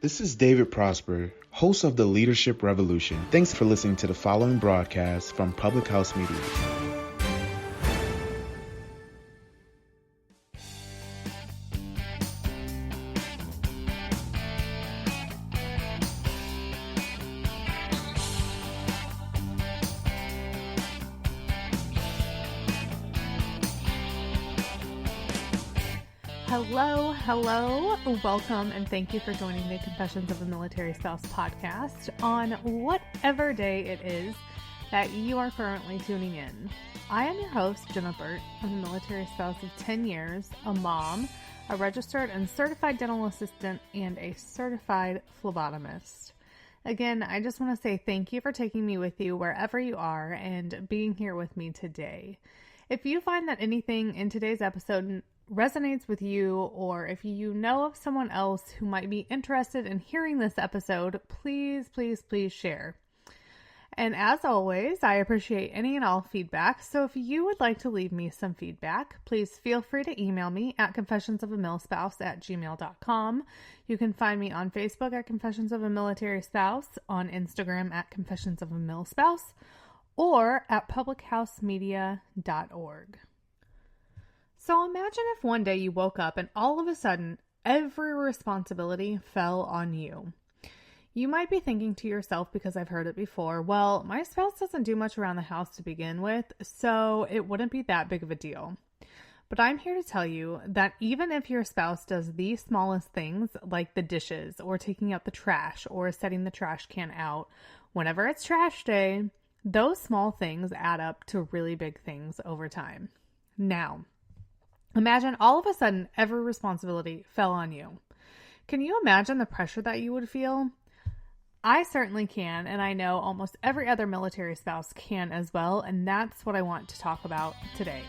This is David Prosper, host of the Leadership Revolution. Thanks for listening to the following broadcast from Public House Media. Hello, welcome, and thank you for joining the Confessions of a Military Spouse podcast on whatever day it is that you are currently tuning in. I am your host, Jenna. I'm a military spouse of 10 years, a mom, a registered and certified dental assistant, and a certified phlebotomist. Again, I just want to say thank you for taking me with you wherever you are and being here with me today. If you find that anything in today's episode resonates with you, or if you know of someone else who might be interested in hearing this episode, please share. And as always, I appreciate any and all feedback. So if you would like to leave me some feedback, please feel free to email me at confessionsofamilspouse@gmail.com. You can find me on Facebook at Confessions of a Military Spouse, on Instagram at Confessions of a Mil Spouse, or at publichousemedia.org. So imagine if one day you woke up and all of a sudden every responsibility fell on you. You might be thinking to yourself, because I've heard it before, well, my spouse doesn't do much around the house to begin with, so it wouldn't be that big of a deal. But I'm here to tell you that even if your spouse does the smallest things, like the dishes or taking out the trash or setting the trash can out, whenever it's trash day, those small things add up to really big things over time. Now, imagine all of a sudden every responsibility fell on you. Can you imagine the pressure that you would feel? I certainly can, and I know almost every other military spouse can as well, and that's what I want to talk about today.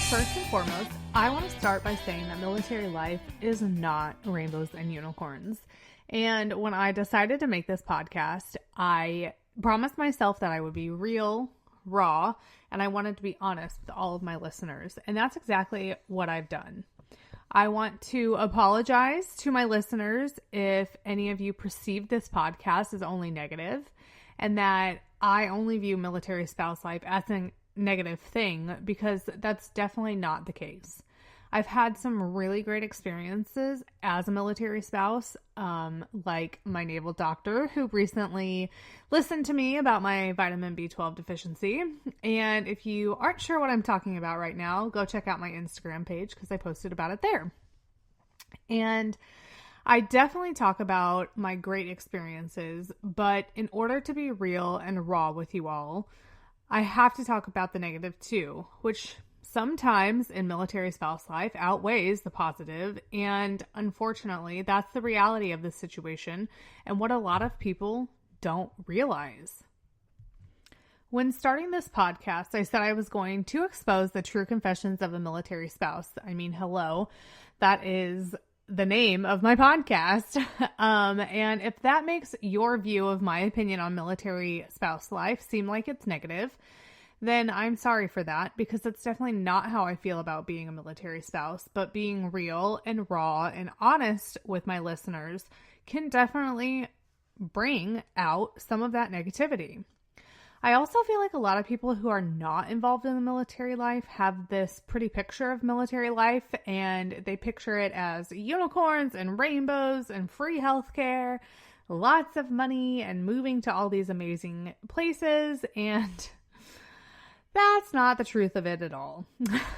First and foremost, I want to start by saying that military life is not rainbows and unicorns. And when I decided to make this podcast, I promised myself that I would be real, raw, and I wanted to be honest with all of my listeners. And that's exactly what I've done. I want to apologize to my listeners if any of you perceived this podcast as only negative, and that I only view military spouse life as a negative thing, because that's definitely not the case. I've had some really great experiences as a military spouse, like my naval doctor who recently listened to me about my vitamin B12 deficiency. And if you aren't sure what I'm talking about right now, go check out my Instagram page because I posted about it there. And I definitely talk about my great experiences, but in order to be real and raw with you all, I have to talk about the negative too, which sometimes in military spouse life outweighs the positive, and unfortunately, that's the reality of this situation and what a lot of people don't realize. When starting this podcast, I said I was going to expose the true confessions of a military spouse. I mean, hello, that is the name of my podcast. And if that makes your view of my opinion on military spouse life seem like it's negative, then I'm sorry for that, because that's definitely not how I feel about being a military spouse. But being real and raw and honest with my listeners can definitely bring out some of that negativity. I also feel like a lot of people who are not involved in the military life have this pretty picture of military life, and they picture it as unicorns and rainbows and free healthcare, lots of money, and moving to all these amazing places, and that's not the truth of it at all.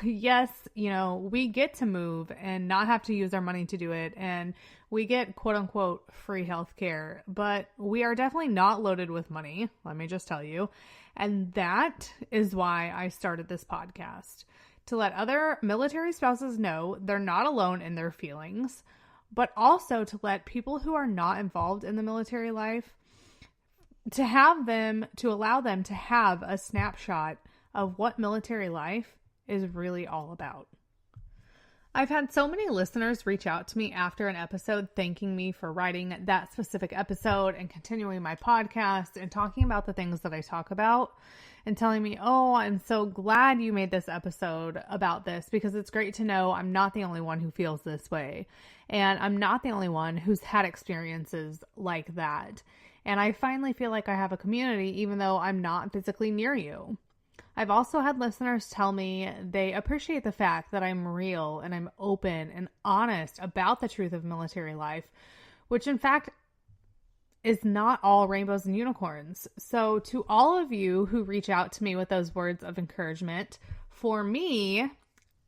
Yes, we get to move and not have to use our money to do it, and we get quote unquote free healthcare, but we are definitely not loaded with money, let me just tell you. And that is why I started this podcast, to let other military spouses know they're not alone in their feelings, but also to let people who are not involved in the military life, to allow them to have a snapshot of what military life is really all about. I've had so many listeners reach out to me after an episode thanking me for writing that specific episode and continuing my podcast and talking about the things that I talk about and telling me, oh, I'm so glad you made this episode about this because it's great to know I'm not the only one who feels this way. And I'm not the only one who's had experiences like that. And I finally feel like I have a community even though I'm not physically near you. I've also had listeners tell me they appreciate the fact that I'm real and I'm open and honest about the truth of military life, which in fact is not all rainbows and unicorns. So to all of you who reach out to me with those words of encouragement, for me,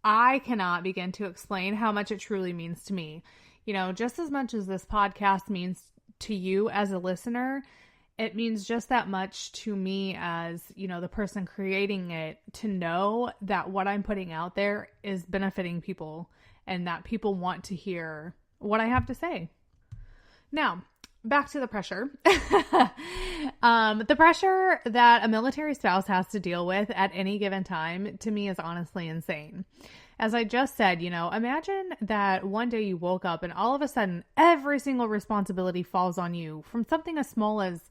I cannot begin to explain how much it truly means to me. You know, just as much as this podcast means to you as a listener, it means just that much to me as, you know, the person creating it, to know that what I'm putting out there is benefiting people and that people want to hear what I have to say. Now, back to the pressure. The pressure that a military spouse has to deal with at any given time, to me, is honestly insane. As I just said, you know, imagine that one day you woke up and all of a sudden every single responsibility falls on you, from something as small as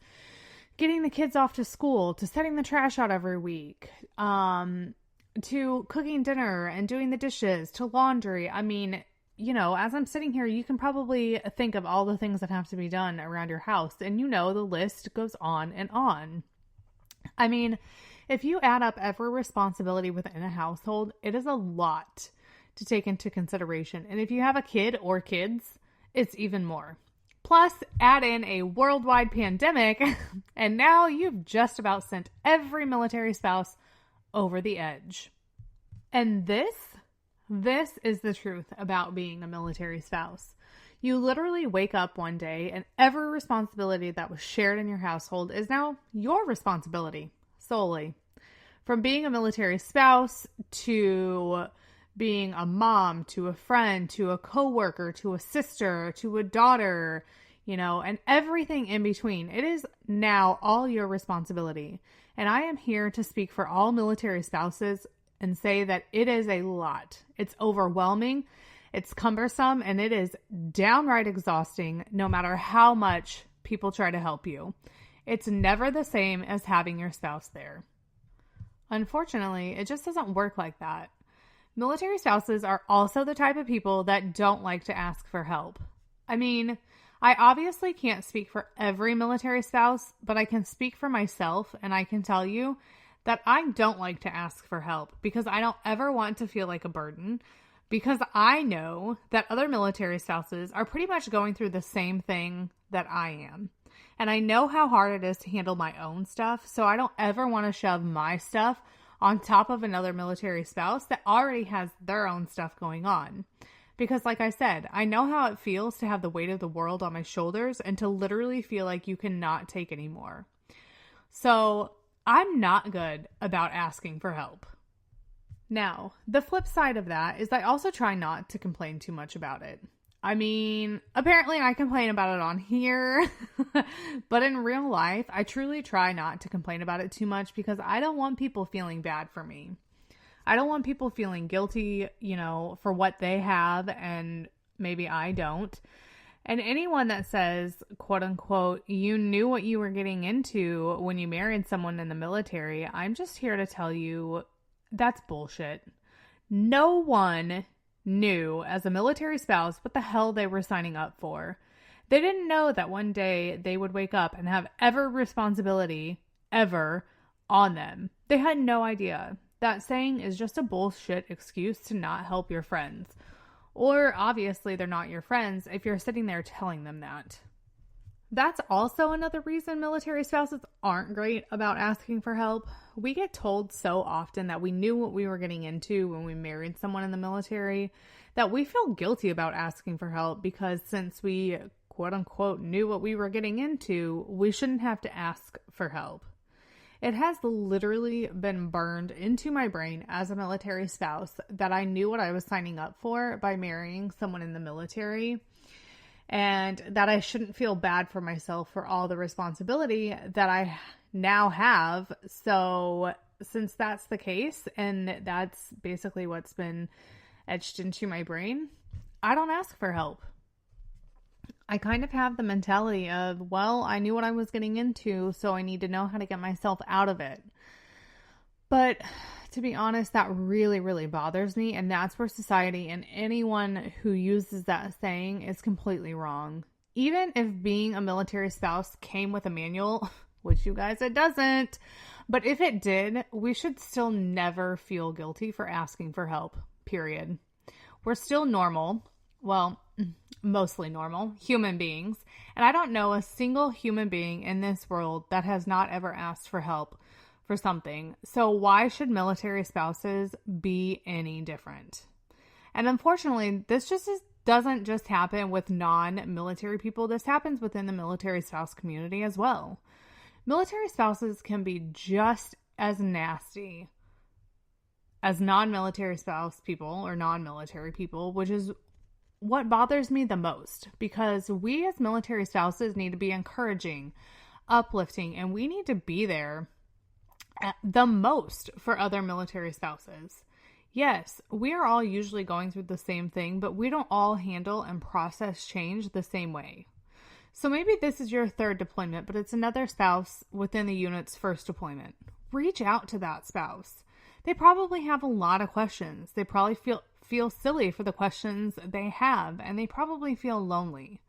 getting the kids off to school, to setting the trash out every week, to cooking dinner and doing the dishes, to laundry. I mean, you know, as I'm sitting here, you can probably think of all the things that have to be done around your house. And you know, the list goes on and on. I mean, if you add up every responsibility within a household, it is a lot to take into consideration. And if you have a kid or kids, it's even more. Plus, add in a worldwide pandemic, and now you've just about sent every military spouse over the edge. And this is the truth about being a military spouse. You literally wake up one day and every responsibility that was shared in your household is now your responsibility solely. From being a military spouse to being a mom, to a friend, to a coworker, to a sister, to a daughter, you know, and everything in between. It is now all your responsibility. And I am here to speak for all military spouses and say that it is a lot. It's overwhelming, it's cumbersome, and it is downright exhausting no matter how much people try to help you. It's never the same as having your spouse there. Unfortunately, it just doesn't work like that. Military spouses are also the type of people that don't like to ask for help. I mean, I obviously can't speak for every military spouse, but I can speak for myself, and I can tell you that I don't like to ask for help because I don't ever want to feel like a burden, because I know that other military spouses are pretty much going through the same thing that I am. And I know how hard it is to handle my own stuff, so I don't ever want to shove my stuff on top of another military spouse that already has their own stuff going on. Because like I said, I know how it feels to have the weight of the world on my shoulders and to literally feel like you cannot take anymore. So I'm not good about asking for help. Now, the flip side of that is I also try not to complain too much about it. I mean, apparently I complain about it on here, but in real life, I truly try not to complain about it too much because I don't want people feeling bad for me. I don't want people feeling guilty, you know, for what they have and maybe I don't. And anyone that says, quote unquote, you knew what you were getting into when you married someone in the military, I'm just here to tell you that's bullshit. No one knew as a military spouse what the hell they were signing up for. They didn't know that one day they would wake up and have every responsibility ever on them. They had no idea. That saying is just a bullshit excuse to not help your friends. Or obviously they're not your friends if you're sitting there telling them that. That's also another reason military spouses aren't great about asking for help. We get told so often that we knew what we were getting into when we married someone in the military that we feel guilty about asking for help because since we, quote unquote, knew what we were getting into, we shouldn't have to ask for help. It has literally been burned into my brain as a military spouse that I knew what I was signing up for by marrying someone in the military, and that I shouldn't feel bad for myself for all the responsibility that I now have. So since that's the case, and that's basically what's been etched into my brain, I don't ask for help. I kind of have the mentality of, well, I knew what I was getting into, so I need to know how to get myself out of it. But to be honest, that really, really bothers me. And that's where society and anyone who uses that saying is completely wrong. Even if being a military spouse came with a manual, which you guys, it doesn't. But if it did, we should still never feel guilty for asking for help, period. We're still normal. Well, mostly normal human beings. And I don't know a single human being in this world that has not ever asked for help for something. So why should military spouses be any different? And unfortunately, this doesn't just happen with non-military people. This happens within the military spouse community as well. Military spouses can be just as nasty as non-military spouse people or non-military people, which is what bothers me the most, because we as military spouses need to be encouraging, uplifting, and we need to be there the most for other military spouses. Yes, we are all usually going through the same thing, but we don't all handle and process change the same way. So maybe this is your third deployment, but it's another spouse within the unit's first deployment. Reach out to that spouse. They probably have a lot of questions. They probably feel silly for the questions they have, and they probably feel lonely.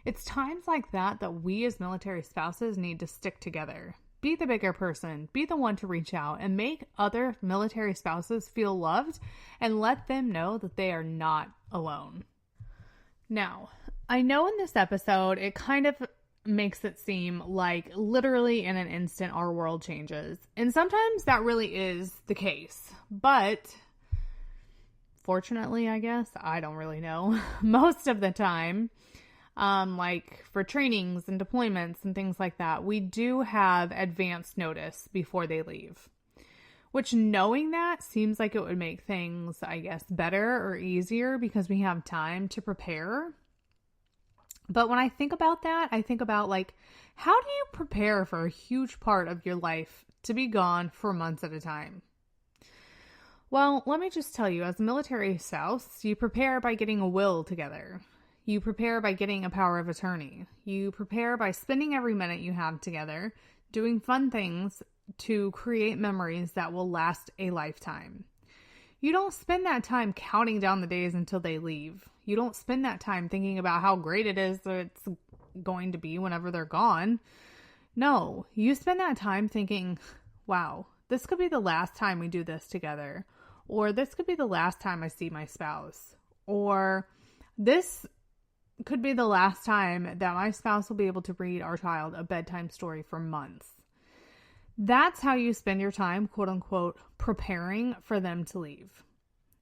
It's times like that we as military spouses need to stick together. Be the bigger person, be the one to reach out and make other military spouses feel loved and let them know that they are not alone. Now, I know in this episode, it kind of makes it seem like literally in an instant our world changes. And sometimes that really is the case. But fortunately, I guess, I don't really know. Most of the time, like for trainings and deployments and things like that, we do have advance notice before they leave. Which, knowing that, seems like it would make things, I guess, better or easier because we have time to prepare. But when I think about that, I think about like, how do you prepare for a huge part of your life to be gone for months at a time? Well, let me just tell you, as a military spouse, you prepare by getting a will together. You prepare by getting a power of attorney. You prepare by spending every minute you have together, doing fun things to create memories that will last a lifetime. You don't spend that time counting down the days until they leave. You don't spend that time thinking about how great it is that it's going to be whenever they're gone. No, you spend that time thinking, wow, this could be the last time we do this together. Or this could be the last time I see my spouse. Or this could be the last time that my spouse will be able to read our child a bedtime story for months. That's how you spend your time, quote unquote, preparing for them to leave.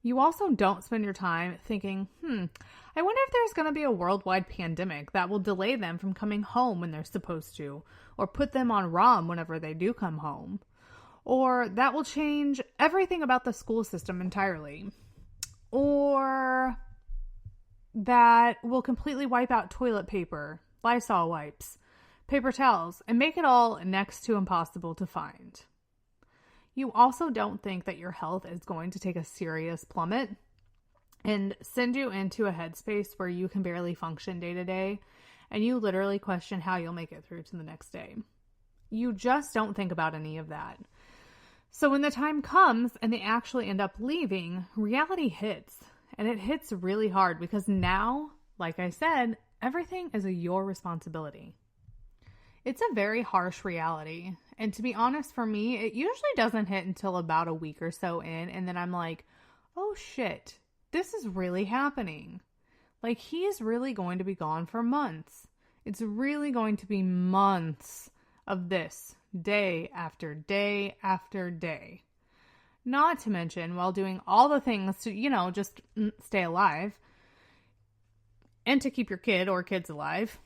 You also don't spend your time thinking, I wonder if there's going to be a worldwide pandemic that will delay them from coming home when they're supposed to, or put them on ROM whenever they do come home, or that will change everything about the school system entirely, or that will completely wipe out toilet paper, Lysol wipes, paper towels, and make it all next to impossible to find. You also don't think that your health is going to take a serious plummet and send you into a headspace where you can barely function day to day, and you literally question how you'll make it through to the next day. You just don't think about any of that. So when the time comes and they actually end up leaving, reality hits. And it hits really hard because now, like I said, everything is your responsibility. It's a very harsh reality. And to be honest, for me, it usually doesn't hit until about a week or so in. And then I'm like, oh shit, this is really happening. Like, he's really going to be gone for months. It's really going to be months of this, day after day after day. Not to mention, while doing all the things to, just stay alive and to keep your kid or kids alive,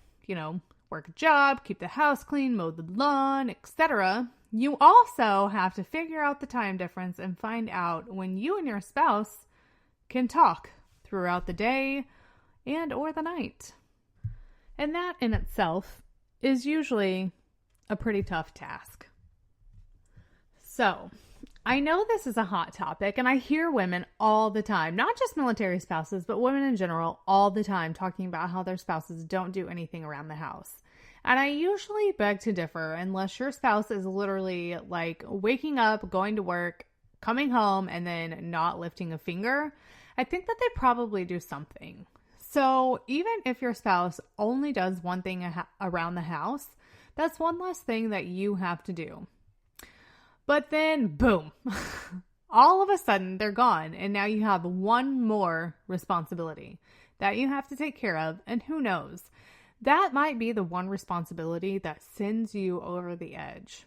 work a job, keep the house clean, mow the lawn, etc. You also have to figure out the time difference and find out when you and your spouse can talk throughout the day and or the night. And that in itself is usually a pretty tough task. So, I know this is a hot topic, and I hear women all the time, not just military spouses, but women in general, all the time talking about how their spouses don't do anything around the house. And I usually beg to differ unless your spouse is literally like waking up, going to work, coming home, and then not lifting a finger. I think that they probably do something. So even if your spouse only does one thing around the house, that's one less thing that you have to do. But then, boom, all of a sudden they're gone. And now you have one more responsibility that you have to take care of. And who knows, that might be the one responsibility that sends you over the edge.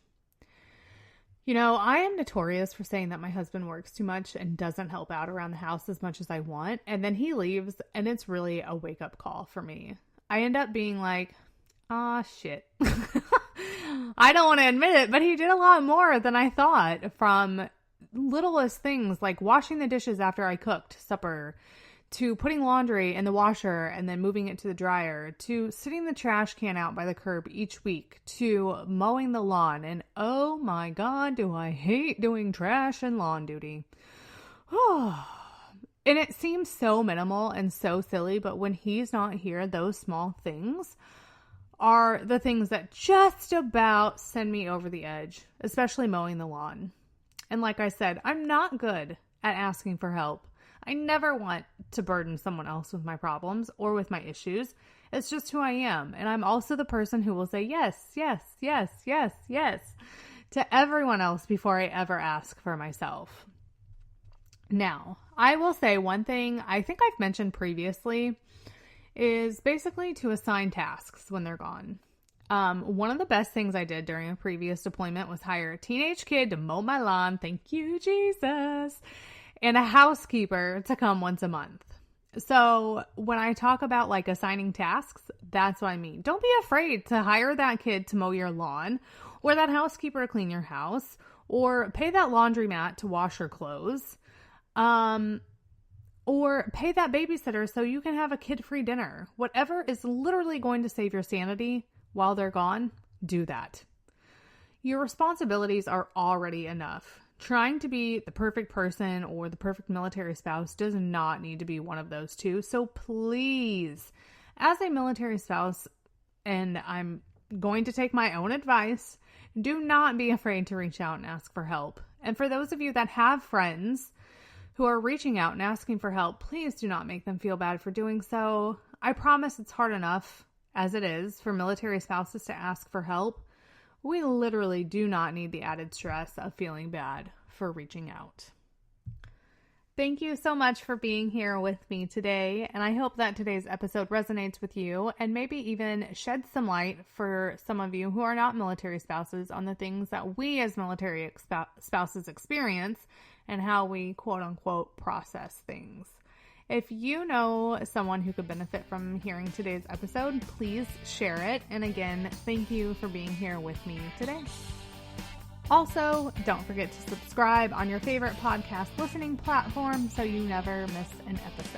You know, I am notorious for saying that my husband works too much and doesn't help out around the house as much as I want. And then he leaves and it's really a wake-up call for me. I end up being like, shit. I don't want to admit it, but he did a lot more than I thought, from littlest things like washing the dishes after I cooked supper, to putting laundry in the washer and then moving it to the dryer, to sitting the trash can out by the curb each week, to mowing the lawn. And oh my God, do I hate doing trash and lawn duty. And it seems so minimal and so silly, but when he's not here, those small things are the things that just about send me over the edge, especially mowing the lawn. And like I said, I'm not good at asking for help. I never want to burden someone else with my problems or with my issues. It's just who I am. And I'm also the person who will say yes, yes, yes, yes, yes to everyone else before I ever ask for myself. Now, I will say one thing I think I've mentioned previously is basically to assign tasks when they're gone. One of the best things I did during a previous deployment was hire a teenage kid to mow my lawn. Thank you, Jesus. And a housekeeper to come once a month. So when I talk about like assigning tasks, that's what I mean. Don't be afraid to hire that kid to mow your lawn, or that housekeeper to clean your house, or pay that laundromat to wash your clothes. Or pay that babysitter so you can have a kid-free dinner. Whatever is literally going to save your sanity while they're gone, do that. Your responsibilities are already enough. Trying to be the perfect person or the perfect military spouse does not need to be one of those two. So please, as a military spouse, and I'm going to take my own advice, do not be afraid to reach out and ask for help. And for those of you that have friends who are reaching out and asking for help, please do not make them feel bad for doing so. I promise it's hard enough as it is for military spouses to ask for help. We literally do not need the added stress of feeling bad for reaching out. Thank you so much for being here with me today, and I hope that today's episode resonates with you and maybe even sheds some light for some of you who are not military spouses on the things that we as military spouses experience and how we quote-unquote process things. If you know someone who could benefit from hearing today's episode, please share it. And again, thank you for being here with me today. Also, don't forget to subscribe on your favorite podcast listening platform so you never miss an episode.